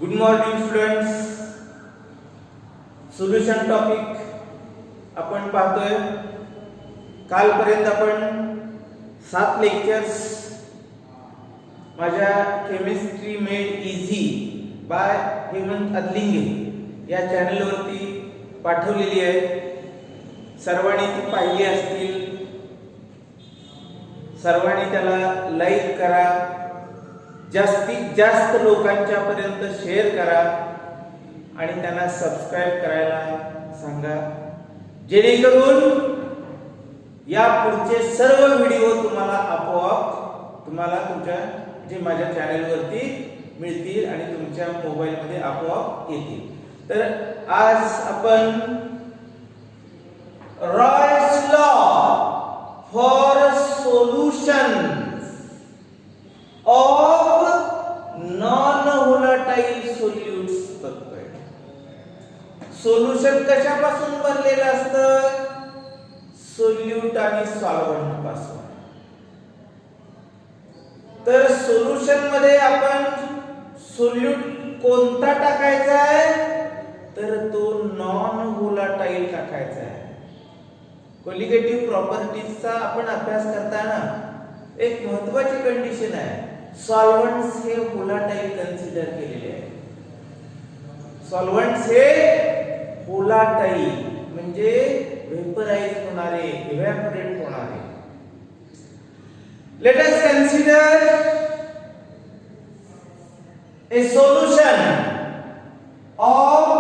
Good morning students. Solution topic आपण पाहतोय. कालपर्यंत आपण 7 लेक्चर्स माझ्या chemistry made easy by Hemant Adlinge या चॅनलवरती पाठवलेली आहे. सर्वांनी ती पाहिली असतील. सर्वांनी त्याला लाईक करा, जास्तीत जास्त लोकांच्या पर्यंत शेअर करा आणि त्यांना सबस्क्राइब करायला सांगा, जेणेकरून या पुढचे सर्व व्हिडिओ तुम्हाला आपोआप तुमच्या जे माझ्या चॅनलवरती मिळतील आणि तुमच्या मोबाईल मध्ये आपोआप येतील. तर आज आपण Raoult's law for solution of non volatile solutes बघतोय. सोल्युशन कशापासून बनलेलं असतं? सोल्यूट आणि सॉल्व्हंट पासून. तर सोल्युशन मध्ये आपण सोल्यूट कोणता टाकायचा आहे? तर तो नॉन व्होलाटाईल टाकायचा आहे. कोलिगेटिव्ह प्रॉपर्टीजचा आपण अभ्यास करताना एक महत्त्वाची कंडिशन आहे, सॉल्व्हंट्स हे व्होलाटाईल कन्सिडर केलेले आहे. सॉल्व्हंट्स हे व्होलाटाईल म्हणजे वेपराइज होणारे, इव्हॅपोरेट होणारे. Let us consider a solution of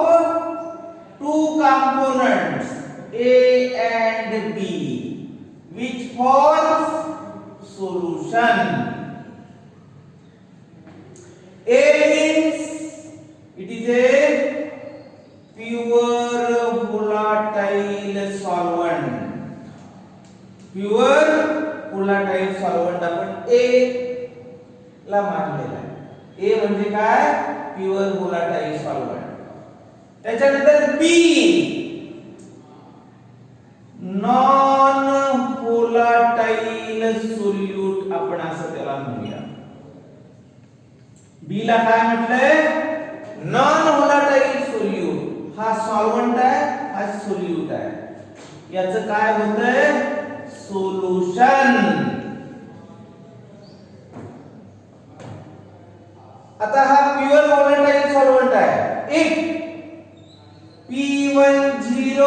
two components A and B which forms solution. A means it is a pure volatile solvent. Pure volatile solvent आपण A ला मानलेला आहे. A म्हणजे काय? Pure volatile solvent. त्याच्यानंतर B non volatile solute आपण असं त्याला म्हणूया. B ला काय म्हटलंय? Non volatile solute. हा सॉल्व्हंट आहे, हा सोल्यूट आहे. याचं काय होतंय? सोल्युशन. आता हा प्युअर व्होलाटाईल सॉल्व्हंट आहे. If P10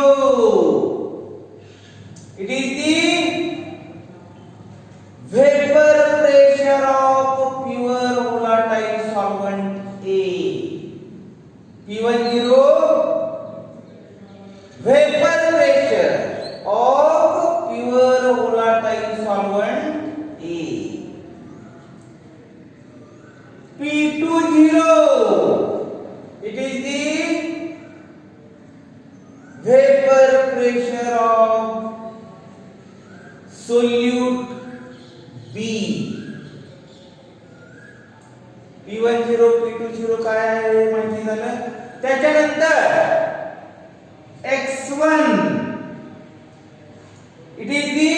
it is the vapor pressure of pure volatile solvent A. P10 vapor pressure of pure volatile solvent A. P20 it is the vapor pressure of solute B. P10 P20 काय आहे माहिती झालं. त्याच्यानंतर X1 it is the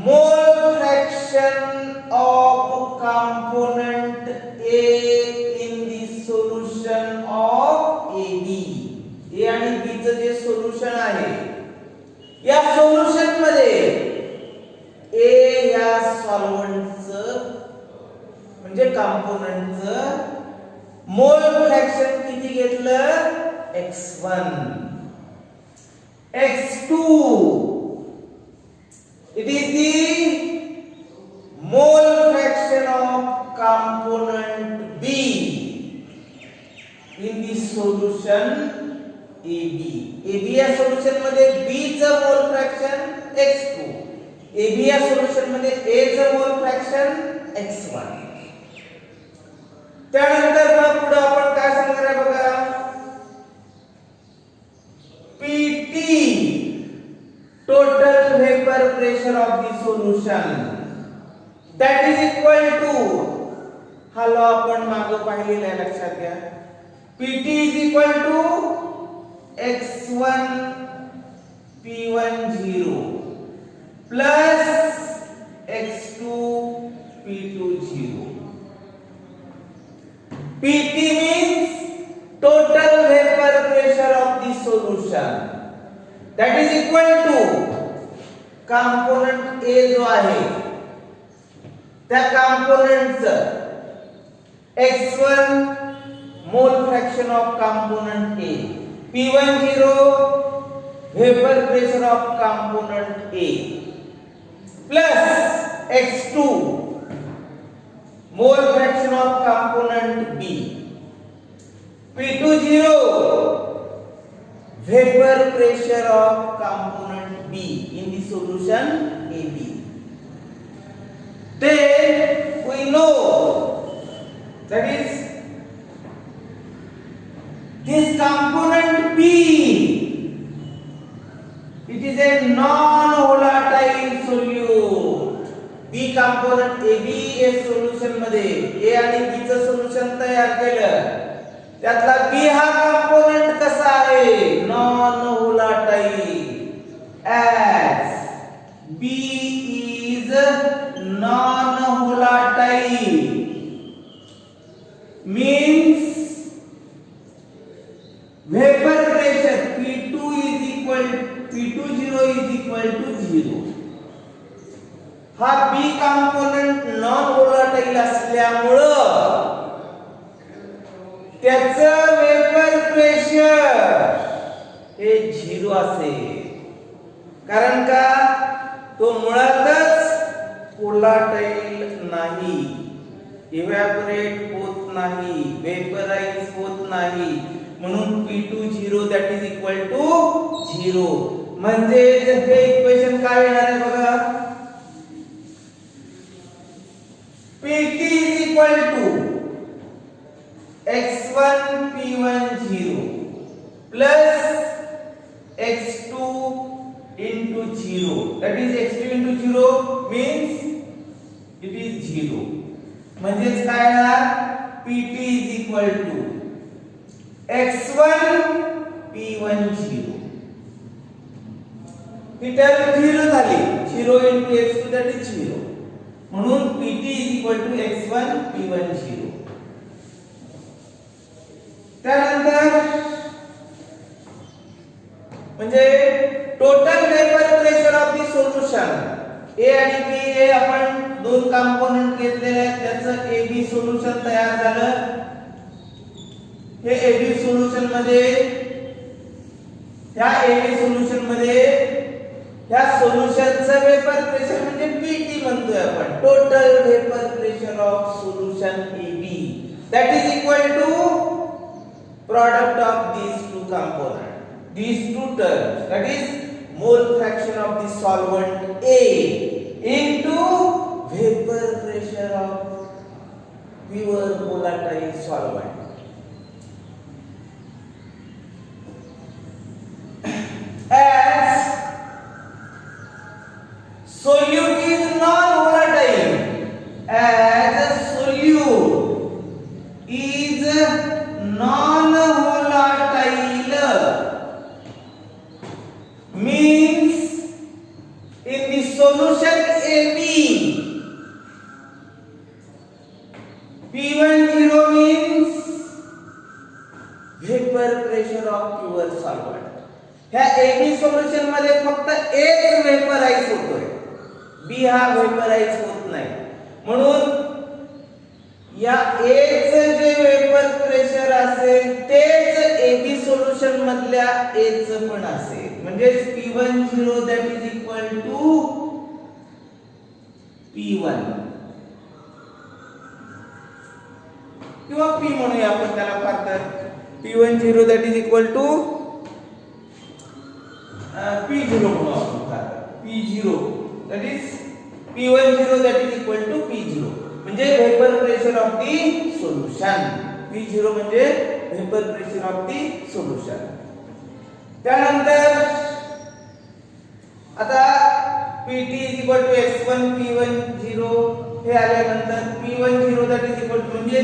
mole fraction of component A in the solution of AB. A आणि B चं जे solution आहे, या सोल्युशन मध्ये A या सॉल्व्हंटचं म्हणजे कंपोनेंटचं मोल फ्रॅक्शन किती घेतलं? X1. X2 it is the mole fraction of component B in the solution AB. AB या सोल्युशन मध्ये B चं मोल फ्रॅक्शन X2, AB या सोल्युशन मध्ये A चं मोल फ्रॅक्शन X1. त्यानंतर मग पुढे आपण काय सांगणार आहे बघा. PT total vapor pressure of the solution that is equal to, हा लॉ आपण मागे पाहिलेला आहे, लक्षात घ्या. PT is equal to X1 P10 plus X2 P20. PT means total vapor pressure of the solution, that is equal to component A जो आहे त्या componentचं x1 mole fraction of component A, P10 vapor pressure of component A plus x2 mole fraction of component B, P20 vapor pressure of component B in the solution AB. Then we know that is this component B, it is a non-volatile solute. B component AB या solution मध्ये A आणि B चं solution तयार केलं, त्यातला B हा component कसा आहे, non व्होलाटाइल, as B is non volatile means vapor pressure P20 is equal to 0. हा B कंपोनेंट नॉन व्होलाटाइल असल्यामुळे त्याचं वेपर प्रेशर हे 0 असेल, कारण का तो मुळातच व्होलाटाइल नाही, इव्हॅपोरेट होत नाही, वेपराइज होत नाही, म्हणून P20 that is equal to 0. म्हणजे हे इक्वेशन काय येणार आहे बघा, PT is equal to x1 P10 plus x2 into 0, that is x2 into 0 means it is 0. म्हणजेच काय ना, PT is equal to x1 P10, he term 0 झाली, 0 into x2 that is 0, म्हणून PT is equal to x1 P10. त्यानंतर म्हणजे total vapour pressure of the solution A आणि B हे आपण दोन कंपोनेंट घेतलेले आहेत, त्याचं AB सोल्युशन तयार झालं. हे AB सोल्युशन मध्ये ह्या सोल्युशनचं वेपर प्रेशर म्हणजे PT म्हणतोय आपण, total vapour pressure of solution AB, that is equal to product of these two components, these two terms, that is mole fraction of the solvent A into vapor pressure of pure volatile solvent. As solute is non-volatile, as a solute is non-volatile means in the solution AB P10 means vapor pressure of pure solvent. ह्या AB solution मध्ये फक्त एक vaporise होतोय, B हा vaporise होत नाही, म्हणून या A चे जे वेपर प्रेशर असेल तेच AB सोल्युशन मधल्या A चे पण असेल, म्हणजे P10 that is equal to P1 किंवा P म्हणूया आपण त्याला फार, P10 that is equal to P0 म्हणू आपण फार, P0 that is P10 that is equal to P0 म्हणजे vapour pressure of the solution, P0 म्हणजे vapour pressure of the solution. त्यानंतर आता PT is equal to x1 P10 हे आल्यानंतर P10 that is equal to म्हणजे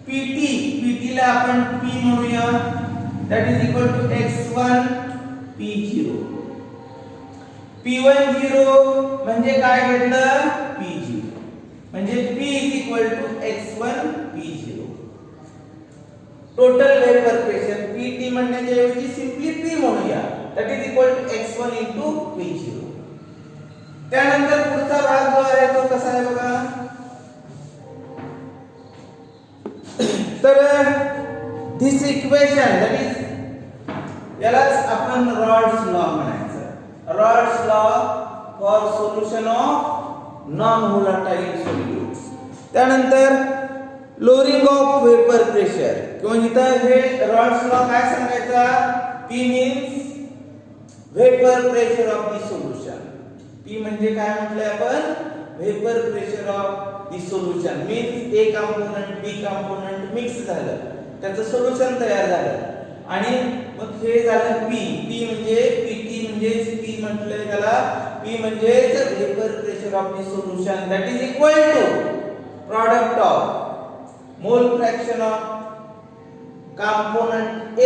PT ला आपण P म्हणूया, that is equal to x1 P0. P10 म्हणजे काय घेतलं, P0 म्हणजे P is equal to x1 P0. Total vapour pressure P T म्हणण्याच्या ऐवजी सिंपली पी म्हणूया that is equal to x1 into p0. त्यानंतर पुढचा भाग जो आहे तो कसा आहे बघा. तर दिस इक्वेशन दॅट इज यालाच आपण रॉड्स लॉ म्हणायचं. Raoult's law for solution of non volatile solutes. त्यानंतर लोअरिंग ऑफ वेपर प्रेशर किंवा इथं हे रॉड्स लॉ काय सांगायचा. P means vapour pressure of the solution. P म्हणजे काय म्हटलंय आपण vapour pressure of the solution means A component B component mix झालं त्याचं सोल्युशन तयार झालं आणि मग हे झालं P. P म्हणजे PT म्हणजे P म्हटलंय त्याला. P म्हणजे vapour pressure of the solution that is equal to product of mole fraction of component A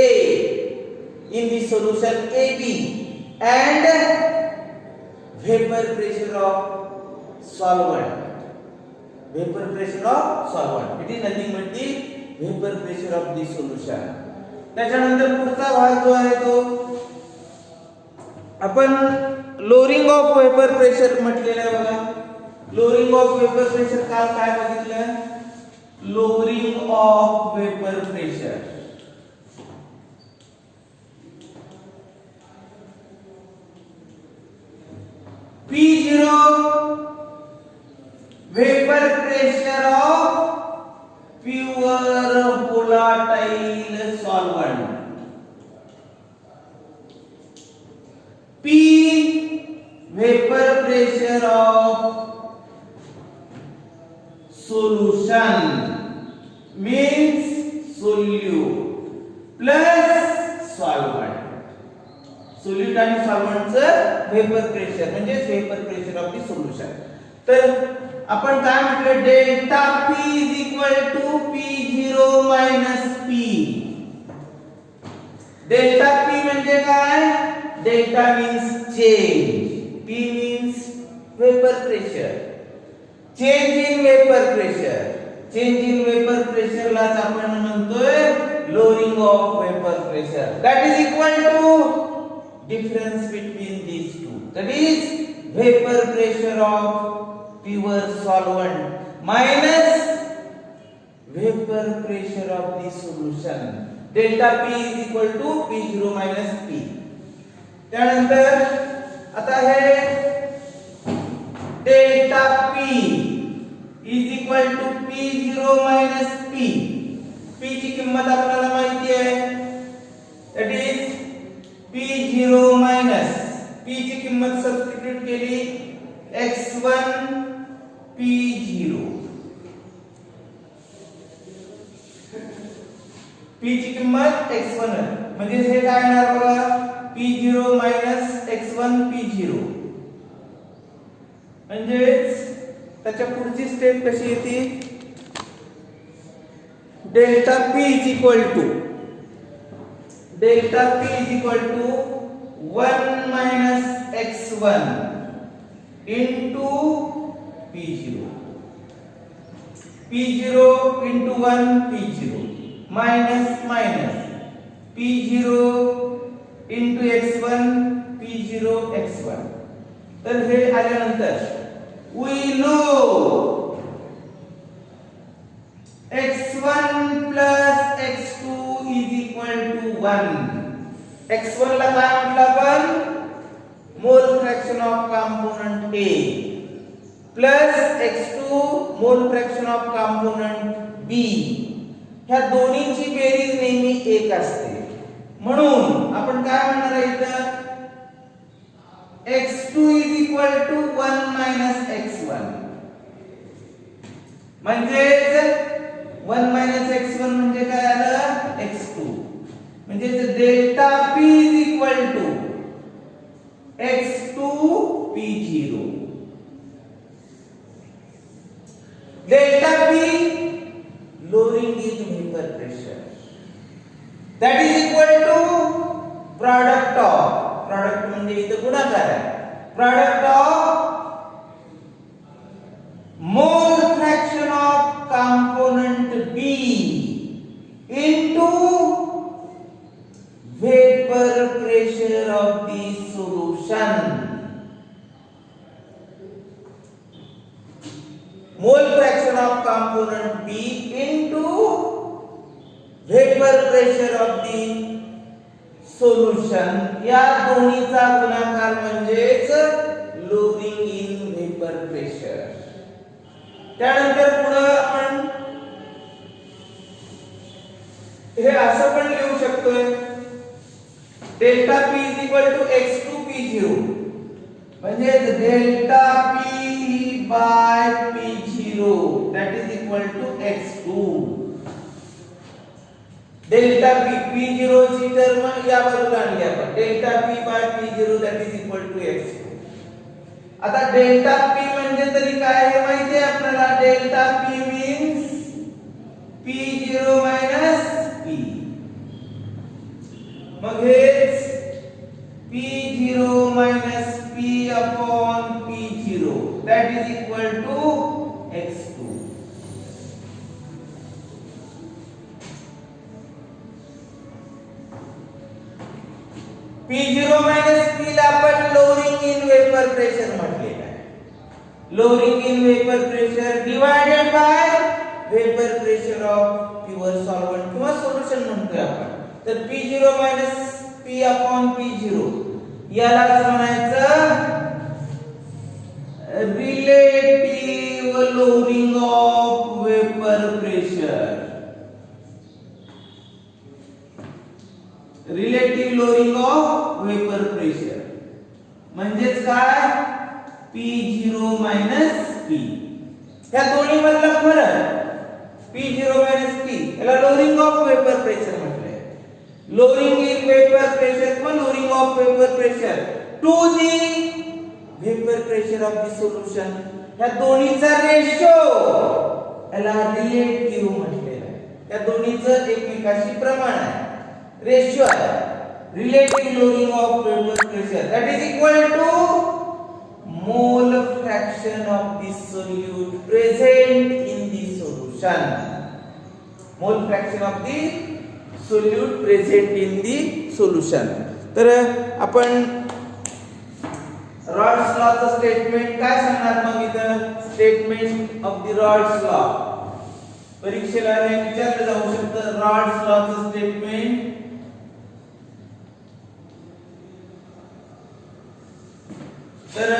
in the solution AB and vapor pressure of solvent. Vapor pressure of solvent. It is nothing but the vapor pressure of the solution. त्याच्यानंतर पुढचा भाग जो आहे तो आपण lowering of vapour pressure म्हटलेला आहे बघा. Lowering of vapour pressure काल काय बघितलं. Lowering of vapour pressure P0 vapour pressure of pure volatile solvent. P vapor pressure of solution means solute plus solvent. solute आणि solvent चं vapor pressure म्हणजे vapor pressure of the solution. तर आपण काय म्हटलं delta P is equal to P0 minus P. Delta P म्हणजे काय. Delta means change. P means vapor pressure. Change in vapour pressure. Change in vapour pressure लाच आपण म्हणतोय lowering of vapour pressure that is equal to difference between these two that is vapour pressure of pure solvent minus vapour pressure of the solution. Delta P is equal to P0 minus P. त्यानंतर आता हे delta P is equal to P0 minus P. P ची किंमत आपल्याला माहिती आहे that is P0 minus P ची किंमत सबस्टिट्यूट केली x1 P0. P ची किंमत x1 म्हणजे हे काय येणार बघा P0 minus x1 P0 म्हणजे त्याच्या पुढची स्टेप कशी येते. Delta P is equal to 1 minus x1 into P0. P0 into 1 P0 minus P0 into x1 P0 x1. तर हे आल्यानंतर we know x1 plus x2 is equal to 1. x1 ला काय म्हटलं आपण मोल fraction of component A plus x2 मोल fraction of component B. ह्या दोन्हीची बेरीज नेहमी 1 असते म्हणून आपण काय म्हणणार आहे इथं x2 is equal to 1 minus x1 म्हणजे 1 minus x1 म्हणजे काय आलं x2 म्हणजे delta P is equal to x2 P0. Delta P lowering in vapor pressure that is equal to product म्हणजे इथं गुणाकार आहे. Product of mole fraction of component B into mole fraction of component B into vapor pressure of the solution. या दोन्हीचा गुणाकार म्हणजेच lowering in vapor pressure. त्यानंतर पुढे आपण हे असं पण लिहू शकतोय, delta P is equal to x2 P0 म्हणजे delta P by P0 that is equal to x2. Delta P0 ची टर्म या बाजूला आणली आपण, delta P by P0 that is equal to x2. आता डेल्टा P म्हणजे तरी काय हे माहिती आहे आपल्याला, delta P means P0 minus P. मग हेच P0 minus P upon P0 that is equal to x2. P0 minus P ला आपण lowering in vapor pressure म्हटलेलं आहे. Lowering in vapor pressure divided by vapor pressure of pure solvent किंवा solution म्हणतोय आपण. तर P0 minus P upon P0 यालाच म्हणायचं relative lowering of vapor pressure. Relative lowering of vapor pressure म्हणजेच काय, P0 minus P. ह्या दोन्ही मधला फरक P0 minus P याला lowering of vapor pressure म्हटलंय. Lowering in vapor pressure किंवा lowering of vapor pressure to the vapor pressure of the solution. ह्या दोन्हीचा रेशो याला रिलेटिव्ह म्हटलेलं आहे. त्या दोन्हीचं एकमेकाशी प्रमाण आहे, रेशो आहे. Relative lowering of vapor pressure that is equal to mole fraction of the solute present in the solution. Mole fraction of the solute present in the solution. तर आपण रॉड्स लॉ चं स्टेटमेंट काय सांगणार मग इथं, statement of the Raoult's law. परीक्षेला हे विचारलं जाऊ शकतं, रॉड्स लॉ चं स्टेटमेंट. तर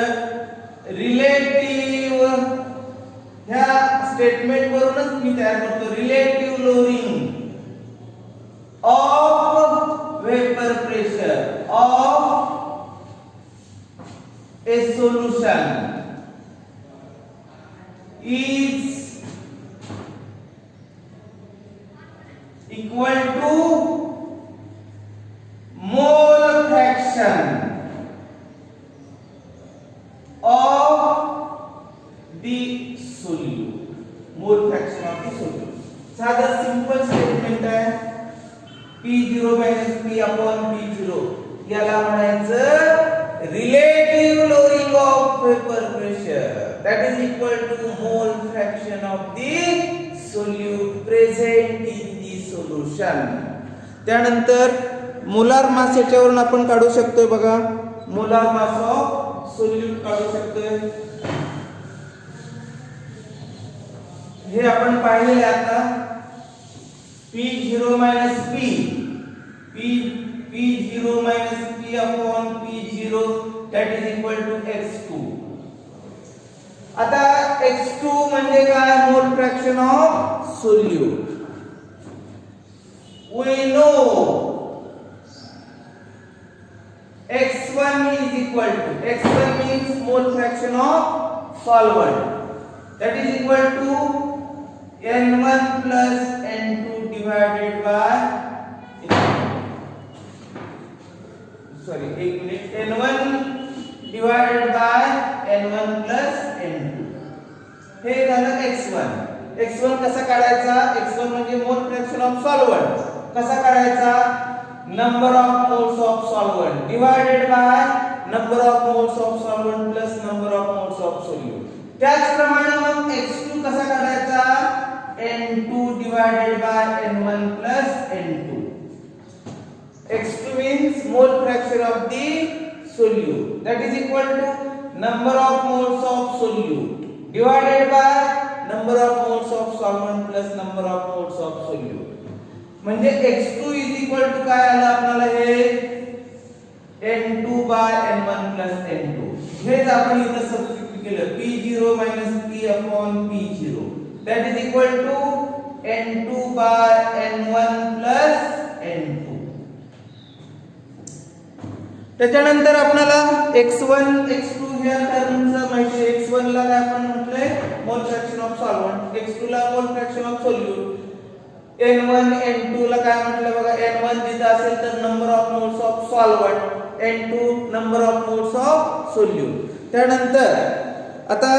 रिलेटिव्ह ह्या स्टेटमेंट वरूनच मी तयार करतो, relative lowering of vapour pressure of a solution is equal to mole fraction the solute. Mole fraction of the solute. साधा सिंपल स्टेटमेंट आहे, P0 minus P upon P0 याला म्हणायचं relative lowering of vapor pressure that is equal to mole fraction of the solute present in the solution. त्यानंतर molar mass याच्यावरून आपण काढू शकतोय बघा, मोलार मास ऑफ सोल्यूट काढू शकतोय. हे आपण पाहिलेले आता P0 minus P0 minus P upon P0 that is equal to x2. आता x2 म्हणजे काय, मोल fraction of solute. we know x1 is equal to, x1 means mole fraction of solvent, that is equal to n1 plus n2 divided by n1 divided by n1 plus n2. हे झालं x1. x1 कसा काढायचा, x1 म्हणजे मोल fraction of solvent. कसा काढायचा, number of moles of solvent divided by number of moles of solvent plus number of moles of solute. त्याचप्रमाणे मग x2 कसा काढायचा, n2 divided by n1 plus n2. x2 means mole fraction of the solute that is equal to number of moles of solute divided by number of moles of solvent plus number of moles of solute. म्हणजे x2 is equal to काय आलं आपल्याला हे n2 by n1 plus n2. हेच आपण इथं substitute केलं p0 minus p upon p0 that is equal to n2 by n1 plus n2. त्याच्यानंतर आपल्याला x1 x2 या टर्मचं माहिती आहे. x1 ला काय आपण म्हटलंय मोल फ्रॅक्शन ऑफ सॉल्व्हेंट, x2 ला मोल fraction of solute, n1 n2 ला काय म्हटलं बघा n1 जिथं असेल तर number of moles of solvent, n2 number of moles of solute. त्यानंतर आता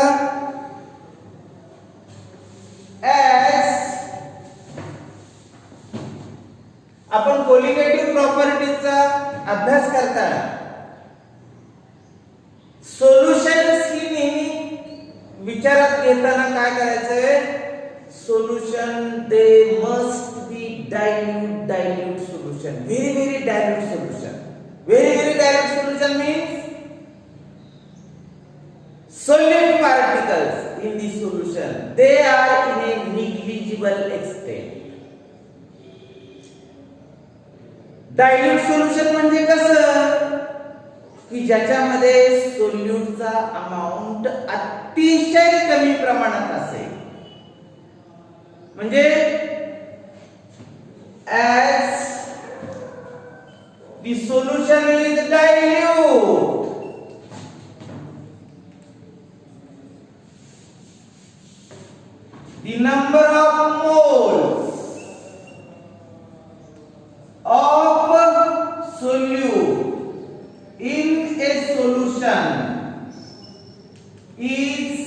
as आपण कोलिगेटिव्ह प्रॉपर्टीचा अभ्यास करताना सोल्युशन्स ही नेहमी विचारात घेताना काय करायचंय, solution they must be dilute solution, very dilute solution. Very dilute solution means solute particles in the solution, they are in a negligible extent. Dilute solution म्हणजे कसं की ज्याच्यामध्ये सोल्यूटचा अमाउंट अतिशय कमी प्रमाणात असेल. म्हणजे as the solution is dilute, the number of moles of solute in a solution is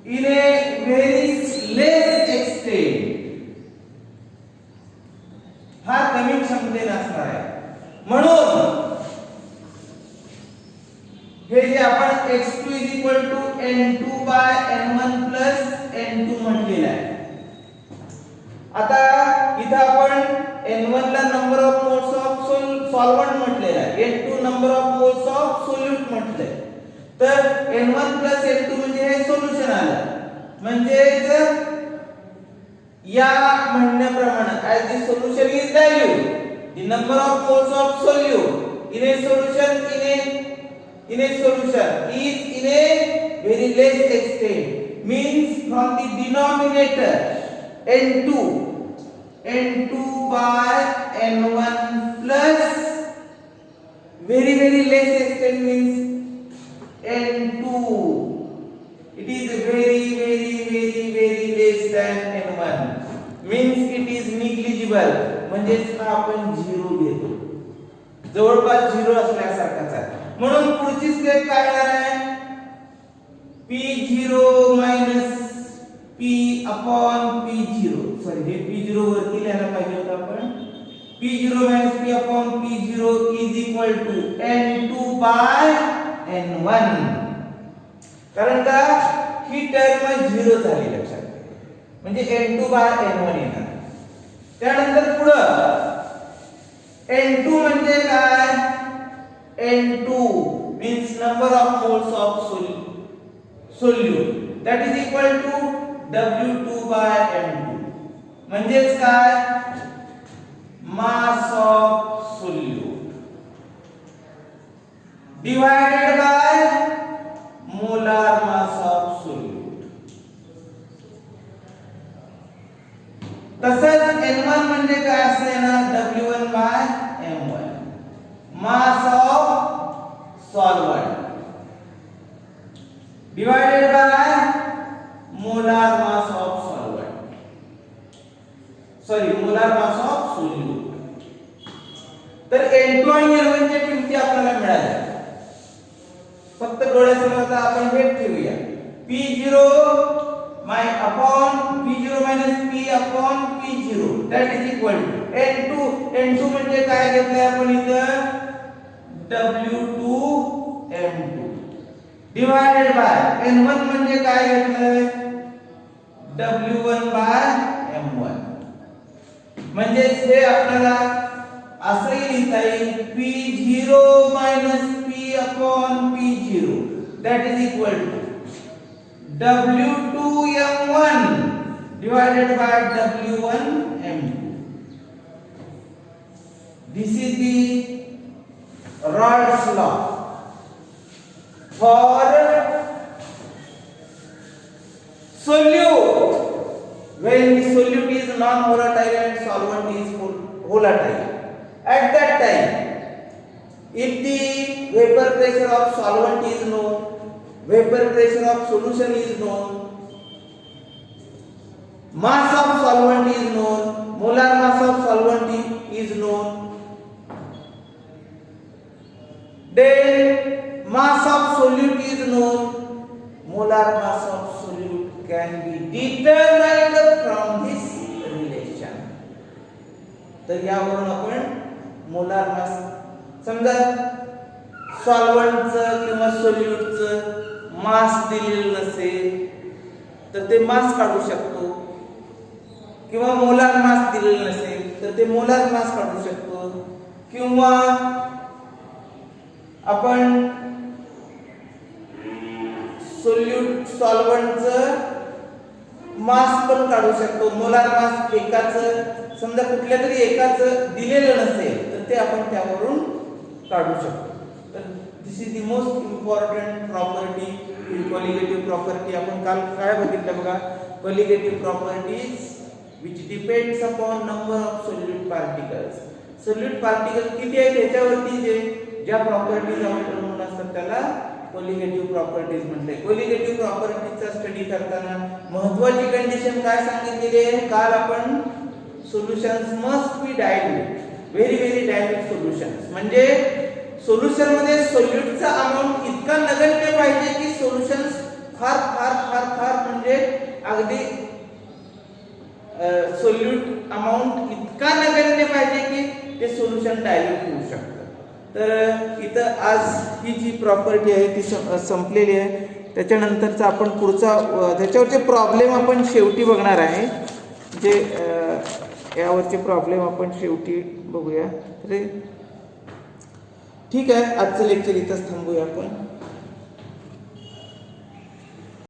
in a very less extent, हा कमी क्षमतेने असणार आहे. म्हणून हे जे आपण x2 is equal to n2 by n1 plus n2 म्हटलेलं आहे. आता इथं आपण n1 ला number of moles of solvent म्हटलेलं आहे, n2 number of moles of solute म्हटलंय. तर n1 plus n2 म्हणजे हे सोल्युशन आलं. म्हणजे या म्हणण्याप्रमाणे as the solution is dilute, the number of moles of solute in a solution in a solution is in a very less extent, means from the denominator n2 by n1 plus very less extent means n2, it is very less than n1, means it is negligible. म्हणजे आपण 0 घेतो, जवळपास 0 असल्यासारखाच आहे. म्हणून पुढची step काय येणार आहे, p0 minus p upon p0, sorry हे p0 वरती लिहायला पाहिजे होतं आपण, p0 minus p upon p0 is equal to n2 by n1. कारण का ही टर्म 0 झाली लक्षात घ्या, म्हणजे n2 बाय n1 येणार. त्यानंतर पुढे n2 म्हणजे काय, n2 means number of moles of solute, that is equal to W2 by n2. म्हणजेच काय, mass of solute divided by molar mass of solute. तसंच n1 म्हणजे काय असते ना, W1 by m1, mass of solvent divided by molar mass of solvent, molar mass of solute. तर n2 आणि n1 च्या किमती आपल्याला मिळाल्या. फक्त डोळ्यासमोर आपण हे ठेवूया, p0 minus p upon p0 that is equal to n2 म्हणजे काय घेतलंय आपण इथं, W2 m2 divided by n1 म्हणजे काय घेतलंय, W1 by m1. म्हणजे हे आपल्याला असंही लिहिता येईल, p0 minus p upon p0 that is equal to W2M1 divided by W1M2. This is the Raoult's law for solute. When the solute is non-volatile and solvent is volatile, at that time, if the vapor pressure of solvent is known, vapor pressure of solution is known, mass of solvent is known, molar mass of solvent is known, then mass of solute is known, molar mass of solute can be determined from this relation. तर यावरून आपण molar mass, समजा सॉल्व्हंटचं किंवा सोल्यूटचं मास दिलेलं नसेल तर ते मास काढू शकतो, किंवा मोलार मास दिलेलं नसेल तर ते मोलार मास काढू शकतो, किंवा आपण सोल्यूट सॉल्व्हंटचं मास पण काढू शकतो. मोलार मास एकाचं, समजा कुठल्या तरी एकाचं दिलेलं नसेल तर ते आपण त्यावरून काढू शकतो. तर this is the most important property, colligative property. आपण काल काय बघितलं बघा, colligative properties which depends upon number of solute particles. Solute particle किती आहेत त्याच्यावरती ज्या प्रॉपर्टीज अवलंबून असतात त्याला कोलिगेटिव्ह प्रॉपर्टीज म्हणते. कोलिगेटिव्ह प्रॉपर्टीजचा स्टडी करताना महत्त्वाची कंडिशन काय सांगितलेली आहे, काल आपण solutions must be dilute, very very dilute solutions. म्हणजे सोल्युशन मध्ये सोल्यूटचा अमाउंट इतका नगण्य पाहिजे की सोल्युशन्स फार फार फार फार म्हणजे अगदी सोल्यूट अमाउंट इतका नगण्य पाहिजे की ते सोल्युशन डायल्यूट होऊ शकतं. तर इथं आज ही जी प्रॉपर्टी आहे ती संपलेली आहे. त्याच्यानंतरचा आपण पुढचा त्याच्यावरचे प्रॉब्लेम आपण शेवटी बघणार आहे. जे यावरचे प्रॉब्लेम आपण शेवटी बघूया. तर ठीक आहे, आजचं लेक्चर इथंच थांबूया आपण.